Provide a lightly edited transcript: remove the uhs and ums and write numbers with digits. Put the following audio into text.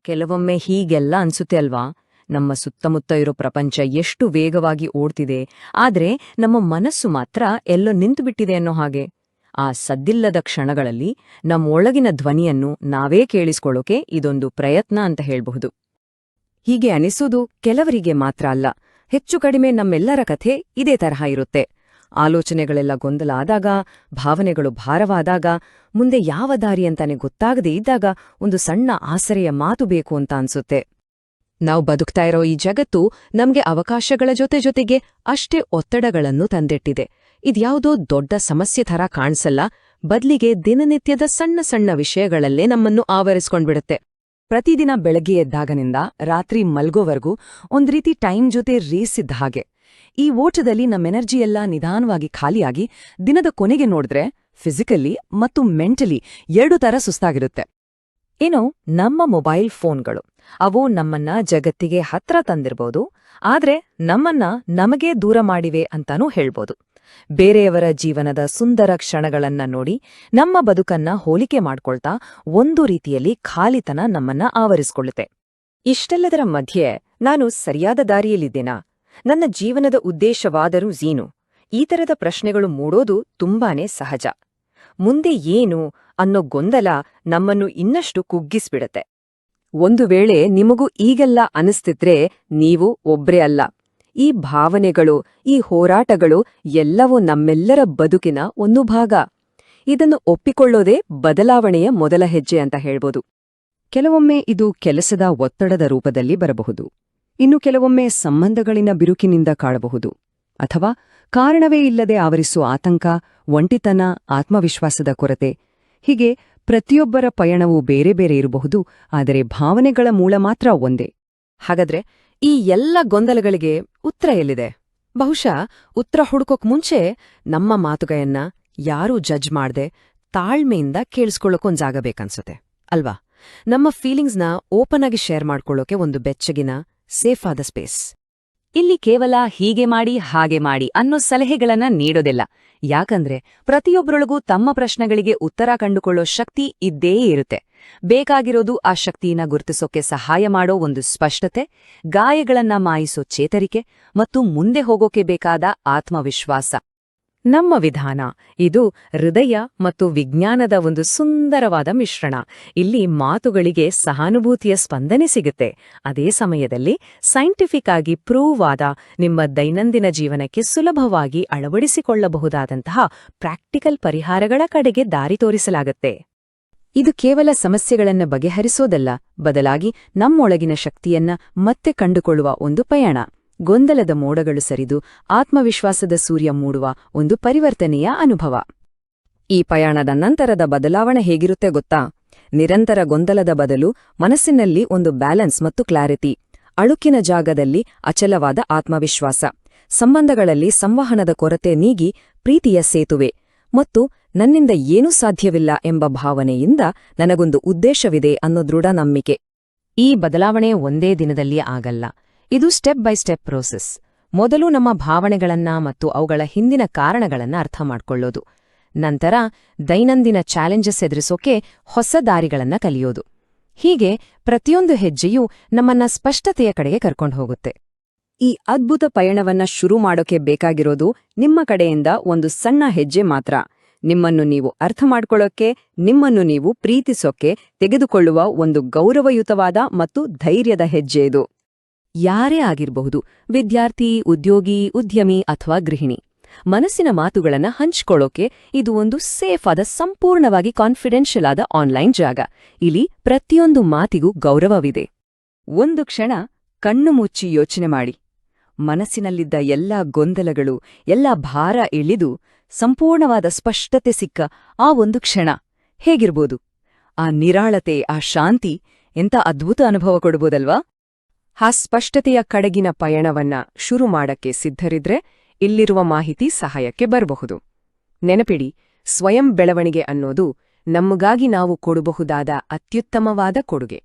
ಕೆಲವೊಮ್ಮೆ ಹೀಗೆಲ್ಲ ಅನ್ಸುತ್ತೆ ಅಲ್ವಾ? ನಮ್ಮ ಸುತ್ತಮುತ್ತ ಇರೋ ಪ್ರಪಂಚ ಎಷ್ಟು ವೇಗವಾಗಿ ಓಡ್ತಿದೆ, ಆದ್ರೆ ನಮ್ಮ ಮನಸ್ಸು ಮಾತ್ರ ಎಲ್ಲೋ ನಿಂತುಬಿಟ್ಟಿದೆ ಅನ್ನೋ ಹಾಗೆ. ಆ ಸದ್ದಿಲ್ಲದ ಕ್ಷಣಗಳಲ್ಲಿ ನಮ್ಮೊಳಗಿನ ಧ್ವನಿಯನ್ನು ನಾವೇ ಕೇಳಿಸ್ಕೊಳ್ಳೋಕೆ ಇದೊಂದು ಪ್ರಯತ್ನ ಅಂತ ಹೇಳ್ಬಹುದು. ಹೀಗೆ ಅನಿಸೋದು ಕೆಲವರಿಗೆ ಮಾತ್ರ ಅಲ್ಲ, ಹೆಚ್ಚು ಕಡಿಮೆ ನಮ್ಮೆಲ್ಲರ ಕಥೆ ಇದೇ ತರಹ ಇರುತ್ತೆ. ಆಲೋಚನೆಗಳೆಲ್ಲ ಗೊಂದಲ ಆದಾಗ, ಭಾವನೆಗಳು ಭಾರವಾದಾಗ, ಮುಂದೆ ಯಾವ ದಾರಿ ಅಂತಾನೆ ಗೊತ್ತಾಗದೇ ಇದ್ದಾಗ ಒಂದು ಸಣ್ಣ ಆಸರೆಯ ಮಾತು ಬೇಕು ಅಂತ ಅನ್ಸುತ್ತೆ. ನಾವು ಬದುಕ್ತಾ ಇರೋ ಈ ಜಗತ್ತು ನಮ್ಗೆ ಅವಕಾಶಗಳ ಜೊತೆಗೆ ಅಷ್ಟೇ ಒತ್ತಡಗಳನ್ನು ತಂದಿಟ್ಟಿದೆ. ಇದ್ಯಾವುದೋ ದೊಡ್ಡ ಸಮಸ್ಯೆ ಥರ ಕಾಣಿಸಲ್ಲ, ಬದ್ಲಿಗೆ ದಿನನಿತ್ಯದ ಸಣ್ಣ ಸಣ್ಣ ವಿಷಯಗಳಲ್ಲೇ ನಮ್ಮನ್ನು ಆವರಿಸ್ಕೊಂಡ್ಬಿಡುತ್ತೆ. ಪ್ರತಿದಿನ ಬೆಳಗ್ಗೆ ಎದ್ದಾಗನಿಂದ ರಾತ್ರಿ ಮಲ್ಗೋವರೆಗೂ ಒಂದ್ರೀತಿ ಟೈಮ್ ಜೊತೆ ರೇಸಿದ್ದ ಹಾಗೆ. ಈ ಓಟದಲ್ಲಿ ನಮ್ಮ ಎನರ್ಜಿಯೆಲ್ಲ ನಿಧಾನವಾಗಿ ಖಾಲಿಯಾಗಿ ದಿನದ ಕೊನೆಗೆ ನೋಡಿದ್ರೆ ಫಿಸಿಕಲಿ ಮತ್ತು ಮೆಂಟಲಿ ಎರಡು ತರ ಸುಸ್ತಾಗಿರುತ್ತೆ. ಏನೋ ನಮ್ಮ ಮೊಬೈಲ್ ಫೋನ್ಗಳು ಅವು ನಮ್ಮನ್ನ ಜಗತ್ತಿಗೆ ಹತ್ರ ತಂದಿರ್ಬೋದು, ಆದ್ರೆ ನಮ್ಮನ್ನ ನಮಗೇ ದೂರ ಮಾಡಿವೆ ಅಂತಾನೂ ಹೇಳ್ಬೋದು. ಬೇರೆಯವರ ಜೀವನದ ಸುಂದರ ಕ್ಷಣಗಳನ್ನ ನೋಡಿ ನಮ್ಮ ಬದುಕನ್ನ ಹೋಲಿಕೆ ಮಾಡ್ಕೊಳ್ತಾ ಒಂದು ರೀತಿಯಲ್ಲಿ ಖಾಲಿತನ ನಮ್ಮನ್ನ ಆವರಿಸ್ಕೊಳ್ಳುತ್ತೆ. ಇಷ್ಟೆಲ್ಲದರ ಮಧ್ಯೆ ನಾನು ಸರಿಯಾದ ದಾರಿಯಲ್ಲಿದ್ದೇನಾ? ನನ್ನ ಜೀವನದ ಉದ್ದೇಶವಾದರೂ ಏನು? ಈ ತರದ ಪ್ರಶ್ನೆಗಳು ಮೂಡೋದು ತುಂಬಾನೇ ಸಹಜ. ಮುಂದೆ ಏನು ಅನ್ನೋ ಗೊಂದಲ ನಮ್ಮನ್ನು ಇನ್ನಷ್ಟು ಕುಗ್ಗಿಸ್ಬಿಡತ್ತೆ. ಒಂದು ವೇಳೆ ನಿಮಗೂ ಈಗೆಲ್ಲ ಅನಿಸ್ತಿದ್ರೆ ನೀವು ಒಬ್ರೇ ಅಲ್ಲ. ಈ ಭಾವನೆಗಳು, ಈ ಹೋರಾಟಗಳು ಎಲ್ಲವೂ ನಮ್ಮೆಲ್ಲರ ಬದುಕಿನ ಒಂದು ಭಾಗ. ಇದನ್ನು ಒಪ್ಪಿಕೊಳ್ಳೋದೇ ಬದಲಾವಣೆಯ ಮೊದಲ ಹೆಜ್ಜೆ ಅಂತ ಹೇಳ್ಬೋದು. ಕೆಲವೊಮ್ಮೆ ಇದು ಕೆಲಸದ ಒತ್ತಡದ ರೂಪದಲ್ಲಿ ಬರಬಹುದು, ಇನ್ನು ಕೆಲವೊಮ್ಮೆ ಸಂಬಂಧಗಳಿನ ಬಿರುಕಿನಿಂದ ಕಾಣಬಹುದು, ಅಥವಾ ಕಾರಣವೇ ಇಲ್ಲದೆ ಆವರಿಸುವ ಆತಂಕ, ಒಂಟಿತನ, ಆತ್ಮವಿಶ್ವಾಸದ ಕೊರತೆ. ಹೀಗೆ ಪ್ರತಿಯೊಬ್ಬರ ಪಯಣವೂ ಬೇರೆ ಬೇರೆ ಇರಬಹುದು, ಆದರೆ ಭಾವನೆಗಳ ಮೂಲ ಮಾತ್ರ ಒಂದೇ. ಹಾಗಾದ್ರೆ ಈ ಎಲ್ಲ ಗೊಂದಲಗಳಿಗೆ ಉತ್ತರ ಎಲ್ಲಿದೆ? ಬಹುಶಃ ಉತ್ತರ ಹುಡುಕೋಕ್ ಮುಂಚೆ ನಮ್ಮ ಮಾತುಗಳನ್ನ ಯಾರೂ ಜಡ್ಜ್ ಮಾಡ್ದೆ ತಾಳ್ಮೆಯಿಂದ ಕೇಳಿಸ್ಕೊಳ್ಳೋಕೊಂದ್ ಜಾಗ ಬೇಕನ್ಸುತ್ತೆ ಅಲ್ವಾ? ನಮ್ಮ ಫೀಲಿಂಗ್ಸ್ನ ಓಪನ್ ಆಗಿ ಶೇರ್ ಮಾಡ್ಕೊಳ್ಳೋಕೆ ಒಂದು ಬೆಚ್ಚಗಿನ, ಸೇಫ್ ಆದ ಸ್ಪೇಸ್. ಇಲ್ಲಿ ಕೇವಲ ಹೀಗೆ ಮಾಡಿ ಹಾಗೆ ಮಾಡಿ ಅನ್ನೋ ಸಲಹೆಗಳನ್ನ ನೀಡೋದಿಲ್ಲ. ಯಾಕಂದ್ರೆ ಪ್ರತಿಯೊಬ್ಬರೊಳಗೂ ತಮ್ಮ ಪ್ರಶ್ನೆಗಳಿಗೆ ಉತ್ತರ ಕಂಡುಕೊಳ್ಳೋ ಶಕ್ತಿ ಇದ್ದೇ ಇರುತ್ತೆ. ಬೇಕಾಗಿರೋದು ಆ ಶಕ್ತಿಯನ್ನ ಗುರುತಿಸೋಕೆ ಸಹಾಯ ಮಾಡೋ ಒಂದು ಸ್ಪಷ್ಟತೆ, ಗಾಯಗಳನ್ನ ಮಾಯಿಸೋ ಚೇತರಿಕೆ ಮತ್ತು ಮುಂದೆ ಹೋಗೋಕೆ ಬೇಕಾದ ಆತ್ಮವಿಶ್ವಾಸ. ನಮ್ಮ ವಿಧಾನ ಇದು ಹೃದಯ ಮತ್ತು ವಿಜ್ಞಾನದ ಒಂದು ಸುಂದರವಾದ ಮಿಶ್ರಣ. ಇಲ್ಲಿ ಮಾತುಗಳಿಗೆ ಸಹಾನುಭೂತಿಯ ಸ್ಪಂದನೆ ಸಿಗುತ್ತೆ, ಅದೇ ಸಮಯದಲ್ಲಿ ಸೈಂಟಿಫಿಕ್ ಆಗಿ ಪ್ರೂವ್ ಆದ ನಿಮ್ಮ ದೈನಂದಿನ ಜೀವನಕ್ಕೆ ಸುಲಭವಾಗಿ ಅಳವಡಿಸಿಕೊಳ್ಳಬಹುದಾದಂತಹ ಪ್ರಾಕ್ಟಿಕಲ್ ಪರಿಹಾರಗಳ ಕಡೆಗೆ ದಾರಿ ತೋರಿಸಲಾಗುತ್ತೆ. ಇದು ಕೇವಲ ಸಮಸ್ಯೆಗಳನ್ನ ಬಗೆಹರಿಸೋದಲ್ಲ, ಬದಲಾಗಿ ನಮ್ಮೊಳಗಿನ ಶಕ್ತಿಯನ್ನ ಮತ್ತೆ ಕಂಡುಕೊಳ್ಳುವ ಒಂದು ಪಯಣ. ಗೊಂದಲದ ಮೋಡಗಳು ಸರಿದು ಆತ್ಮವಿಶ್ವಾಸದ ಸೂರ್ಯ ಮೂಡುವ ಒಂದು ಪರಿವರ್ತನೆಯ ಅನುಭವ. ಈ ಪಯಣದ ನಂತರದ ಬದಲಾವಣೆ ಹೇಗಿರುತ್ತೆ ಗೊತ್ತಾ? ನಿರಂತರ ಗೊಂದಲದ ಬದಲು ಮನಸ್ಸಿನಲ್ಲಿ ಒಂದು ಬ್ಯಾಲೆನ್ಸ್ ಮತ್ತು ಕ್ಲಾರಿಟಿ, ಅಳುಕಿನ ಜಾಗದಲ್ಲಿ ಅಚಲವಾದ ಆತ್ಮವಿಶ್ವಾಸ, ಸಂಬಂಧಗಳಲ್ಲಿ ಸಂವಹನದ ಕೊರತೆ ನೀಗಿ ಪ್ರೀತಿಯ ಸೇತುವೆ, ಮತ್ತು ನನ್ನಿಂದ ಏನೂ ಸಾಧ್ಯವಿಲ್ಲ ಎಂಬ ಭಾವನೆಯಿಂದ ನನಗೊಂದು ಉದ್ದೇಶವಿದೆ ಅನ್ನೋ ದೃಢ ನಂಬಿಕೆ. ಈ ಬದಲಾವಣೆ ಒಂದೇ ದಿನದಲ್ಲಿ ಆಗಲ್ಲ, ಇದು ಸ್ಟೆಪ್ ಬೈ ಸ್ಟೆಪ್ ಪ್ರೋಸೆಸ್. ಮೊದಲು ನಮ್ಮ ಭಾವನೆಗಳನ್ನ ಮತ್ತು ಅವುಗಳ ಹಿಂದಿನ ಕಾರಣಗಳನ್ನ ಅರ್ಥ ಮಾಡ್ಕೊಳ್ಳೋದು, ನಂತರ ದೈನಂದಿನ ಚಾಲೆಂಜಸ್ ಎದುರಿಸೋಕೆ ಹೊಸ ದಾರಿಗಳನ್ನ ಕಲಿಯೋದು. ಹೀಗೆ ಪ್ರತಿಯೊಂದು ಹೆಜ್ಜೆಯೂ ನಮ್ಮನ್ನ ಸ್ಪಷ್ಟತೆಯ ಕಡೆಗೆ ಕರ್ಕೊಂಡು ಹೋಗುತ್ತೆ. ಈ ಅದ್ಭುತ ಪಯಣವನ್ನ ಶುರು ಮಾಡೋಕೆ ಬೇಕಾಗಿರೋದು ನಿಮ್ಮ ಕಡೆಯಿಂದ ಒಂದು ಸಣ್ಣ ಹೆಜ್ಜೆ ಮಾತ್ರ. ನಿಮ್ಮನ್ನು ನೀವು ಅರ್ಥ ಮಾಡ್ಕೊಳ್ಳೋಕೆ, ನಿಮ್ಮನ್ನು ನೀವು ಪ್ರೀತಿಸೋಕೆ ತೆಗೆದುಕೊಳ್ಳುವ ಒಂದು ಗೌರವಯುತವಾದ ಮತ್ತು ಧೈರ್ಯದ ಹೆಜ್ಜೆ ಇದು. ಯಾರೇ ಆಗಿರಬಹುದು, ವಿದ್ಯಾರ್ಥಿ, ಉದ್ಯೋಗಿ, ಉದ್ಯಮಿ ಅಥವಾ ಗೃಹಿಣಿ, ಮನಸ್ಸಿನ ಮಾತುಗಳನ್ನ ಹಂಚ್ಕೊಳ್ಳೋಕೆ ಇದು ಒಂದು ಸೇಫ್ ಆದ, ಸಂಪೂರ್ಣವಾಗಿ ಕಾನ್ಫಿಡೆನ್ಷಿಯಲ್ ಆದ ಆನ್ಲೈನ್ ಜಾಗ. ಇಲ್ಲಿ ಪ್ರತಿಯೊಂದು ಮಾತಿಗೂ ಗೌರವವಿದೆ. ಒಂದು ಕ್ಷಣ ಕಣ್ಣು ಮುಚ್ಚಿ ಯೋಚನೆ ಮಾಡಿ. ಮನಸ್ಸಿನಲ್ಲಿದ್ದ ಎಲ್ಲಾ ಗೊಂದಲಗಳು, ಎಲ್ಲಾ ಭಾರ ಇಳಿದು ಸಂಪೂರ್ಣವಾದ ಸ್ಪಷ್ಟತೆ ಸಿಕ್ಕ ಆ ಒಂದು ಕ್ಷಣ ಹೇಗಿರ್ಬೋದು? ಆ ನಿರಾಳತೆ, ಆ ಶಾಂತಿ ಎಂಥ ಅದ್ಭುತ ಅನುಭವ ಕೊಡ್ಬೋದಲ್ವಾ? ಆ ಸ್ಪಷ್ಟತೆಯ ಕಡೆಗಿನ ಪಯಣವನ್ನ ಶುರು ಮಾಡಕ್ಕೆ ಸಿದ್ಧರಿದ್ರೆ ಇಲ್ಲಿರುವ ಮಾಹಿತಿ ಸಹಾಯಕ್ಕೆ ಬರಬಹುದು. ನೆನಪಿಡಿ, ಸ್ವಯಂ ಬೆಳವಣಿಗೆ ಅನ್ನೋದು ನಮಗಾಗಿ ನಾವು ಕೊಡಬಹುದಾದ ಅತ್ಯುತ್ತಮವಾದ ಕೊಡುಗೆ.